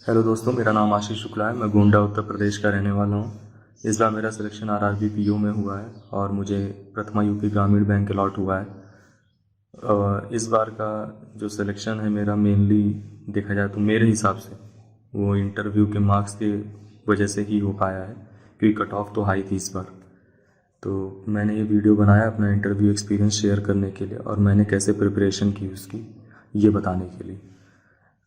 Hello दोस्तों, मेरा नाम आशीष शुक्ला है। मैं गोंडा उत्तर प्रदेश का रहने वाला हूँ। इस बार मेरा सिलेक्शन आरआरबी पीओ में हुआ है और मुझे प्रथमा यूपी ग्रामीण बैंक अलॉट हुआ है। इस बार का जो सिलेक्शन है मेरा मेनली देखा जाए तो मेरे हिसाब से वो इंटरव्यू के मार्क्स के वजह से ही हो पाया है, क्योंकि कट ऑफ तो हाई थी इस बार। तो मैंने ये वीडियो बनाया अपना इंटरव्यू एक्सपीरियंस शेयर करने के लिए और मैंने कैसे प्रिपरेशन की उसकी ये बताने के लिए।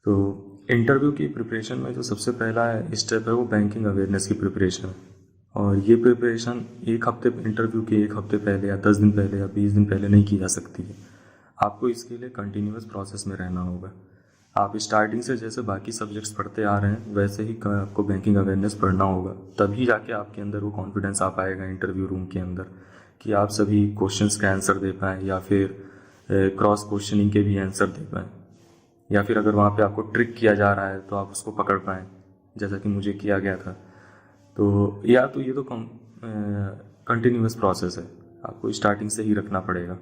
तो इंटरव्यू की प्रिपरेशन में जो सबसे पहला स्टेप है वो बैंकिंग अवेयरनेस की प्रिपरेशन है। और ये प्रिपरेशन एक हफ्ते इंटरव्यू के एक हफ्ते पहले या 10 दिन पहले या 20 दिन पहले नहीं की जा सकती है। आपको इसके लिए कंटिन्यूअस प्रोसेस में रहना होगा। आप स्टार्टिंग से जैसे बाकी सब्जेक्ट्स पढ़ते आ रहे हैं वैसे ही आपको बैंकिंग अवेयरनेस पढ़ना होगा, तभी जाके आपके अंदर वो कॉन्फिडेंस आ पाएगा इंटरव्यू रूम के अंदर कि आप सभी क्वेश्चंस का आंसर दे पाएँ या फिर क्रॉस क्वेश्चनिंग के भी आंसर दे पाएँ, या फिर अगर वहाँ पे आपको ट्रिक किया जा रहा है तो आप उसको पकड़ पाएँ जैसा कि मुझे किया गया था। तो या तो ये तो कंटिन्यूअस प्रोसेस है, आपको स्टार्टिंग से ही रखना पड़ेगा।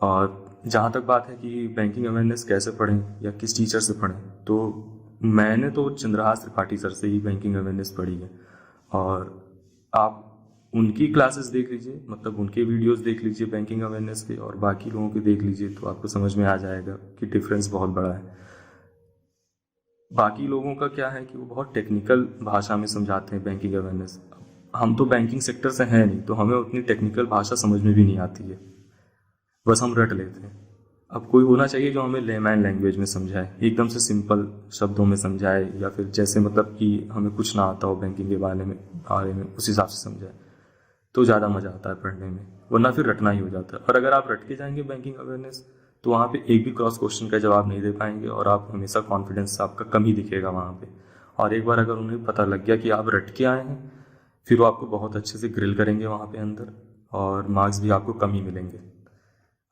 और जहाँ तक बात है कि बैंकिंग अवेयरनेस कैसे पढ़ें या किस टीचर से पढ़ें, तो मैंने तो चंद्रहास त्रिपाठी सर से ही बैंकिंग अवेयरनेस पढ़ी है। और आप उनकी क्लासेस देख लीजिए, मतलब उनके वीडियोस देख लीजिए बैंकिंग अवेयरनेस के, और बाकी लोगों के देख लीजिए तो आपको समझ में आ जाएगा कि डिफरेंस बहुत बड़ा है। बाकी लोगों का क्या है कि वो बहुत टेक्निकल भाषा में समझाते हैं बैंकिंग अवेयरनेस। हम तो बैंकिंग सेक्टर से हैं नहीं, तो हमें उतनी टेक्निकल भाषा समझ में भी नहीं आती है, बस हम रट लेते हैं। अब कोई होना चाहिए जो हमें लेमैन लैंग्वेज में समझाए, एकदम से सिंपल शब्दों में समझाए, या फिर जैसे मतलब कि हमें कुछ ना आता हो बैंकिंग के बारे में उस हिसाब से समझाए, तो ज़्यादा मज़ा आता है पढ़ने में। वरना फिर रटना ही हो जाता है। और अगर आप रट के जाएंगे बैंकिंग अवेयरनेस तो वहाँ पे एक भी क्रॉस क्वेश्चन का जवाब नहीं दे पाएंगे और आप हमेशा कॉन्फिडेंस आपका कम ही दिखेगा वहाँ पे। और एक बार अगर उन्हें पता लग गया कि आप रट के आए हैं, फिर वो आपको बहुत अच्छे से ग्रिल करेंगे वहाँ पे अंदर, और मार्क्स भी आपको कम ही मिलेंगे।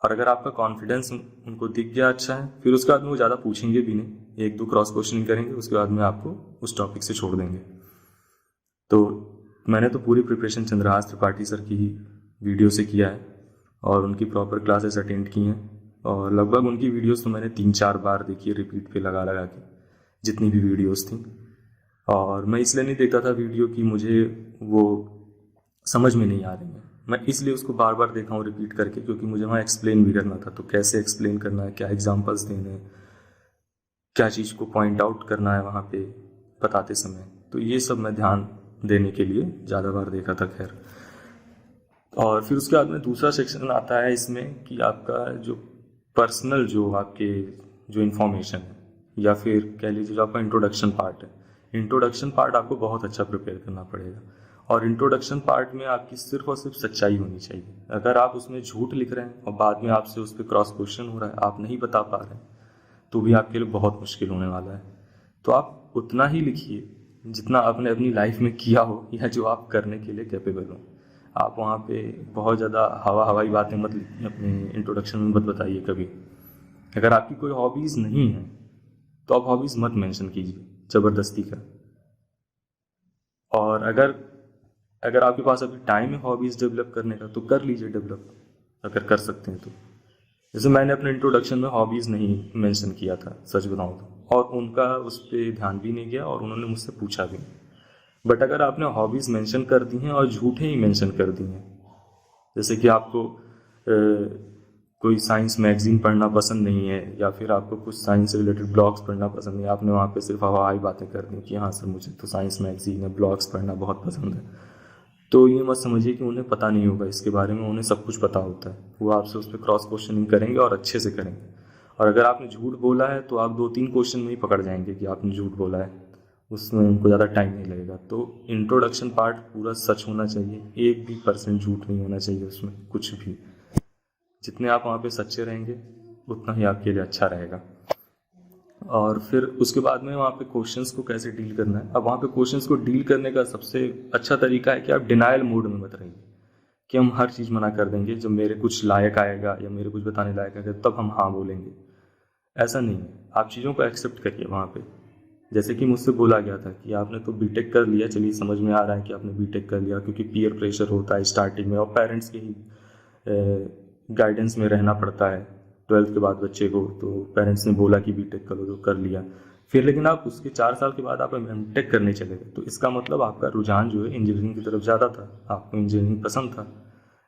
और अगर आपका कॉन्फिडेंस उनको दिख गया अच्छा है, फिर उसके बाद में वो ज़्यादा पूछेंगे भी नहीं, एक दो क्रॉस क्वेश्चनिंग करेंगे, उसके बाद में आपको उस टॉपिक से छोड़ देंगे। तो मैंने तो पूरी प्रिपरेशन चंद्रहास त्रिपाठी सर की ही वीडियो से किया है और उनकी प्रॉपर क्लासेस अटेंड की हैं, और लगभग उनकी वीडियोस तो मैंने 3-4 बार देखी है रिपीट पे लगा लगा के, जितनी भी वीडियोस थी। और मैं इसलिए नहीं देखता था वीडियो कि मुझे वो समझ में नहीं आ रही है, मैं इसलिए उसको बार बार देखा हूँ रिपीट करके, क्योंकि मुझे वहाँ एक्सप्लेन भी करना था। तो कैसे एक्सप्लेन करना है, क्या एग्जाम्पल्स देने हैं, क्या चीज़ को पॉइंट आउट करना है वहाँ पे बताते समय, तो ये सब मैं ध्यान देने के लिए ज़्यादा बार देखा था। खैर, और फिर उसके बाद में दूसरा सेक्शन आता है इसमें कि आपका जो पर्सनल जो आपके जो इन्फॉर्मेशन है, या फिर कह लीजिए जो आपका इंट्रोडक्शन पार्ट है, इंट्रोडक्शन पार्ट आपको बहुत अच्छा प्रिपेयर करना पड़ेगा। और इंट्रोडक्शन पार्ट में आपकी सिर्फ और सिर्फ सच्चाई होनी चाहिए। अगर आप उसमें झूठ लिख रहे हैं और बाद में आपसे उस पर क्रॉस क्वेश्चन हो रहा है, आप नहीं बता पा रहे हैं, तो भी आपके लिए बहुत मुश्किल होने वाला है। तो आप उतना ही लिखिए जितना आपने अपनी लाइफ में किया हो या जो आप करने के लिए कैपेबल हो। आप वहाँ पे बहुत ज़्यादा हवाई बातें मत अपने इंट्रोडक्शन में मत बताइए कभी। अगर आपकी कोई हॉबीज़ नहीं है तो आप हॉबीज़ मत मेंशन कीजिए ज़बरदस्ती का। और अगर आपके पास अभी टाइम है हॉबीज़ डेवलप करने का तो कर लीजिए डेवलप, अगर कर सकते हैं तो। जैसे मैंने अपने इंट्रोडक्शन में हॉबीज़ नहीं मेंशन किया था, सच बताऊँ तो, और उनका उस पर ध्यान भी नहीं गया और उन्होंने मुझसे पूछा भी नहीं। बट अगर आपने हॉबीज़ मेंशन कर दी हैं और झूठे ही मेंशन कर दी हैं, जैसे कि आपको कोई साइंस मैगजीन पढ़ना पसंद नहीं है, या फिर आपको कुछ साइंस से रिलेटेड ब्लॉग्स पढ़ना पसंद नहीं है, आपने वहाँ पे सिर्फ हवाई बातें कर दी कि हाँ सर मुझे तो साइंस मैगजीन है, ब्लॉग्स पढ़ना बहुत पसंद है, तो ये मत समझिए कि उन्हें पता नहीं होगा इसके बारे में। उन्हें सब कुछ पता होता है, वो आपसे उस पर क्रॉस क्वेश्चनिंग करेंगे और अच्छे से करेंगे। और अगर आपने झूठ बोला है तो आप 2-3 क्वेश्चन में ही पकड़ जाएंगे कि आपने झूठ बोला है, उसमें उनको ज़्यादा टाइम नहीं लगेगा। तो इंट्रोडक्शन पार्ट पूरा सच होना चाहिए, 1% झूठ नहीं होना चाहिए उसमें कुछ भी। जितने आप वहाँ पे सच्चे रहेंगे उतना ही आपके लिए अच्छा रहेगा। और फिर उसके बाद में वहाँ पे क्वेश्चंस को कैसे डील करना है। अब वहाँ पे क्वेश्चंस को डील करने का सबसे अच्छा तरीका है कि आप डिनायल मोड में मत रहिए कि हम हर चीज़ मना कर देंगे, जब मेरे कुछ लायक आएगा या मेरे कुछ बताने लायक आएगा तब हम हाँ बोलेंगे। ऐसा नहीं है, आप चीज़ों को एक्सेप्ट करिए वहाँ पे। जैसे कि मुझसे बोला गया था कि आपने तो बीटेक कर लिया, चलिए समझ में आ रहा है कि आपने बीटेक कर लिया, क्योंकि पीयर प्रेशर होता है स्टार्टिंग में और पेरेंट्स के ही गाइडेंस में रहना पड़ता है 12th के बाद बच्चे को। तो पेरेंट्स ने बोला कि बीटेक करो तो कर लिया, फिर लेकिन आप उसके 4 साल के बाद आप एमटेक करने चले गए, तो इसका मतलब आपका रुझान जो है इंजीनियरिंग की तरफ ज़्यादा था, आपको इंजीनियरिंग पसंद था,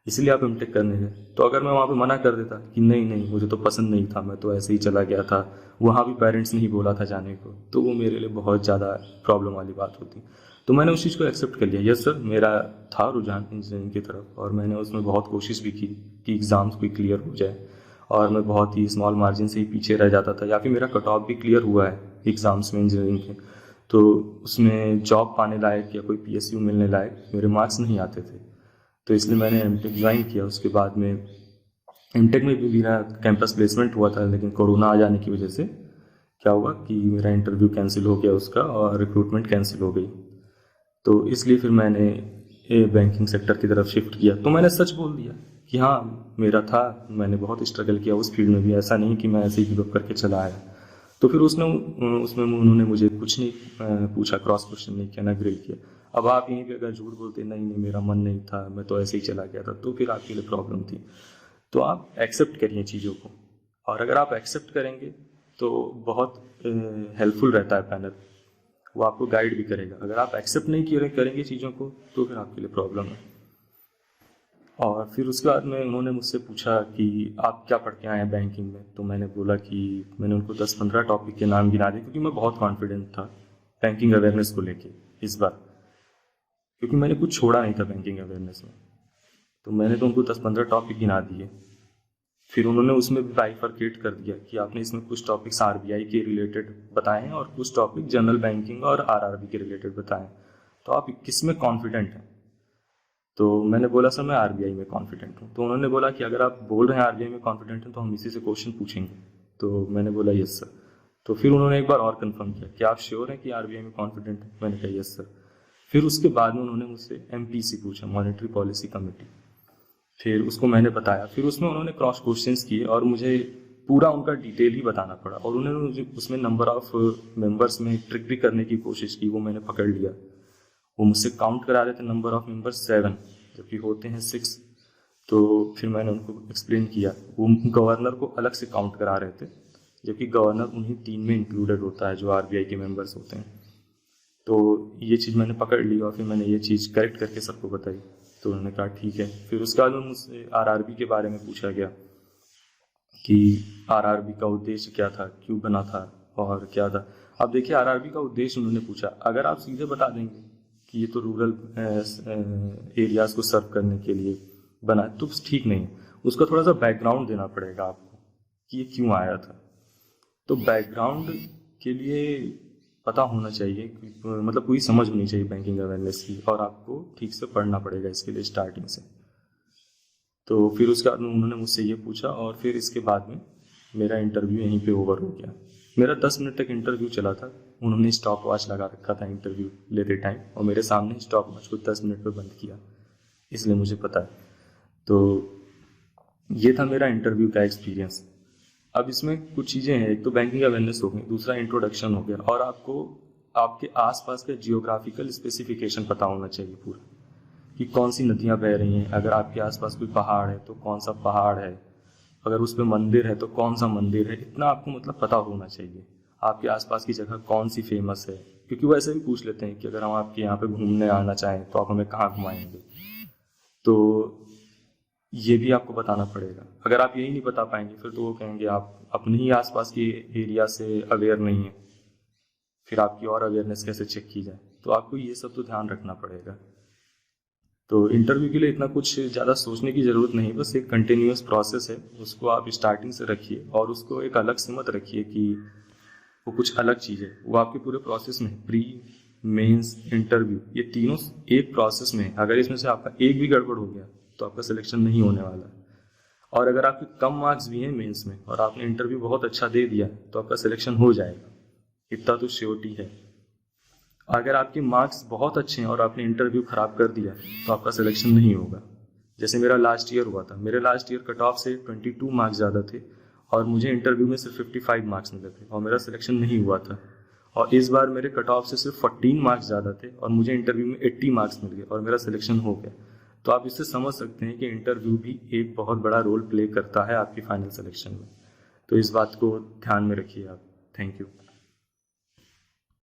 इसलिए आप एमटेक करने गए। तो अगर मैं वहाँ पे मना कर देता कि नहीं नहीं मुझे तो पसंद नहीं था, मैं तो ऐसे ही चला गया था, वहाँ भी पेरेंट्स ने ही बोला था जाने को, तो वो मेरे लिए बहुत ज़्यादा प्रॉब्लम वाली बात होती। तो मैंने उस चीज़ को एक्सेप्ट कर लिया, यस सर मेरा था रुझान इंजीनियरिंग की तरफ, और मैंने उसमें बहुत कोशिश भी की कि एग्ज़ाम्स कोई क्लियर हो जाए, और मैं बहुत ही स्मॉल मार्जिन से ही पीछे रह जाता था, या फिर मेरा कट ऑफ भी क्लियर हुआ है एग्ज़ाम्स में इंजीनियरिंग के, तो उसमें जॉब पाने लायक या कोई पीएसयू मिलने लायक मेरे मार्क्स नहीं आते थे। तो इसलिए मैंने एमटेक ज्वाइन किया। उसके बाद में एमटेक में भी मेरा कैंपस प्लेसमेंट हुआ था, लेकिन कोरोना आ जाने की वजह से क्या हुआ कि मेरा इंटरव्यू कैंसिल हो गया उसका, और रिक्रूटमेंट कैंसिल हो गई। तो इसलिए फिर मैंने बैंकिंग सेक्टर की तरफ शिफ्ट किया। तो मैंने सच बोल दिया कि हाँ मेरा था, मैंने बहुत स्ट्रगल किया उस फील्ड में भी, ऐसा नहीं कि मैं ऐसे ही गिव अप करके चला आया। तो फिर उसमें उन्होंने मुझे कुछ नहीं पूछा, क्रॉस क्वेश्चन नहीं किया, ना ग्रिल किया। अब आप यहीं पे अगर झूठ बोलते नहीं नहीं मेरा मन नहीं था, मैं तो ऐसे ही चला गया था, तो फिर आपके लिए प्रॉब्लम थी। तो आप एक्सेप्ट करिए चीज़ों को, और अगर आप एक्सेप्ट करेंगे तो बहुत हेल्पफुल रहता है पैनल, वो आपको गाइड भी करेगा। अगर आप एक्सेप्ट नहीं करेंगे चीज़ों को तो फिर आपके लिए प्रॉब्लम है। और फिर उसके बाद में उन्होंने मुझसे पूछा कि आप क्या पढ़ के आए हैं बैंकिंग में, तो मैंने बोला कि मैंने उनको 10-15 टॉपिक के नाम गिना दिए, क्योंकि मैं बहुत कॉन्फिडेंट था बैंकिंग अवेयरनेस को लेके इस बार, क्योंकि मैंने कुछ छोड़ा नहीं था बैंकिंग अवेयरनेस में। तो मैंने तो उनको 10-15 टॉपिक गिना दिए। फिर उन्होंने उसमें भी बाइफरकेट कर दिया कि आपने इसमें कुछ टॉपिक्स आरबीआई के रिलेटेड बताए हैं और कुछ टॉपिक जनरल बैंकिंग और आरआरबी के रिलेटेड बताए हैं, तो आप किस में कॉन्फिडेंट हैं। तो मैंने बोला सर मैं आरबीआई में कॉन्फिडेंट हूँ। तो उन्होंने बोला कि अगर आप बोल रहे हैं आरबीआई में कॉन्फिडेंट हैं तो हम इसी से क्वेश्चन पूछेंगे। तो मैंने बोला यस सर। तो फिर उन्होंने एक बार और कंफर्म किया कि आप श्योर हैं कि आरबीआई में कॉन्फिडेंट हैं, मैंने कहा यस सर। फिर उसके बाद में उन्होंने मुझसे एमपीसी पूछा, मॉनेटरी पॉलिसी कमेटी। फिर उसको मैंने बताया, फिर उसमें उन्होंने क्रॉस क्वेश्चंस किए और मुझे पूरा उनका डिटेल ही बताना पड़ा, और उन्होंने मुझे उसमें नंबर ऑफ मेंबर्स में ट्रिक भी करने की कोशिश की, वो मैंने पकड़ लिया। वो मुझसे काउंट करा रहे थे नंबर ऑफ मेंबर्स 7, जबकि होते हैं 6। तो फिर मैंने उनको एक्सप्लेन किया, वो गवर्नर को अलग से काउंट करा रहे थे, जबकि गवर्नर उन्हीं 3 में इंक्लूडेड होता है जो आरबीआई के मेंबर्स होते हैं। तो ये चीज़ मैंने पकड़ ली और फिर मैंने ये चीज़ करेक्ट करके सबको बताई। तो उन्होंने कहा ठीक है। फिर उसके बाद मुझसे आरआरबी के बारे में पूछा गया कि आरआरबी का उद्देश्य क्या था, क्यों बना था और क्या था। अब देखिए आरआरबी का उद्देश्य उन्होंने पूछा, अगर आप सीधे बता देंगे कि ये तो रूरल एरियाज़ को सर्व करने के लिए बना है तो ठीक नहीं है, उसका थोड़ा सा बैकग्राउंड देना पड़ेगा आपको कि ये क्यों आया था। तो बैकग्राउंड के लिए पता होना चाहिए, मतलब पूरी समझ होनी चाहिए बैंकिंग अवेयरनेस की, और आपको ठीक से पढ़ना पड़ेगा इसके लिए स्टार्टिंग से। तो फिर उसके बाद उन्होंने मुझसे ये पूछा, और फिर इसके बाद में मेरा इंटरव्यू यहीं पे ओवर हो गया। मेरा 10 मिनट तक इंटरव्यू चला था, उन्होंने स्टॉप वॉच लगा रखा था इंटरव्यू लेते टाइम, और मेरे सामने स्टॉप वॉच को 10 मिनट पर बंद किया, इसलिए मुझे पता है। तो ये था मेरा इंटरव्यू का एक्सपीरियंस। अब इसमें कुछ चीज़ें हैं, एक तो बैंकिंग अवेयरनेस हो गई, दूसरा इंट्रोडक्शन हो गया, और आपको आपके आसपास का जियोग्राफिकल स्पेसिफिकेशन पता होना चाहिए पूरा, कि कौन सी नदियाँ बह रही हैं। अगर आपके आसपास कोई पहाड़ है तो कौन सा पहाड़ है, अगर उस पर मंदिर है तो कौन सा मंदिर है, इतना आपको मतलब पता होना चाहिए। आपके आसपास की जगह कौन सी फेमस है, क्योंकि वो ऐसे भी पूछ लेते हैं कि अगर हम आपके यहाँ पे घूमने आना चाहें तो आप हमें कहाँ घुमाएंगे। तो ये भी आपको बताना पड़ेगा। अगर आप यही नहीं बता पाएंगे फिर तो वो कहेंगे आप अपने ही आसपास के एरिया से अवेयर नहीं है, फिर आपकी और अवेयरनेस कैसे चेक की जाए। तो आपको ये सब तो ध्यान रखना पड़ेगा। तो इंटरव्यू के लिए इतना कुछ ज़्यादा सोचने की ज़रूरत नहीं, बस एक कंटिन्यूअस प्रोसेस है, उसको आप स्टार्टिंग से रखिए, और उसको एक अलग से मत रखिए कि वो कुछ अलग चीज़ है। वो आपके पूरे प्रोसेस में प्री, मेंस, इंटरव्यू, ये तीनों एक प्रोसेस में है। अगर इसमें से आपका एक भी गड़बड़ हो गया तो आपका सिलेक्शन नहीं होने वाला। और अगर आपके कम मार्क्स भी हैं मेंस में और आपने इंटरव्यू बहुत अच्छा दे दिया तो आपका सिलेक्शन हो जाएगा, इतना तो श्योरिटी है। अगर आपके मार्क्स बहुत अच्छे हैं और आपने इंटरव्यू खराब कर दिया तो आपका सिलेक्शन नहीं होगा। जैसे मेरा लास्ट ईयर हुआ था, मेरे लास्ट ईयर कट ऑफ से 22 मार्क्स ज़्यादा थे और मुझे इंटरव्यू में सिर्फ 55 मार्क्स मिले थे और मेरा सिलेक्शन नहीं हुआ था। और इस बार मेरे कट ऑफ से सिर्फ 14 मार्क्स ज़्यादा थे और मुझे इंटरव्यू में 80 मार्क्स मिल गए और मेरा सिलेक्शन हो गया। तो आप इससे समझ सकते हैं कि इंटरव्यू भी एक बहुत बड़ा रोल प्ले करता है आपकी फाइनल सिलेक्शन में। तो इस बात को ध्यान में रखिए आप। Thank you.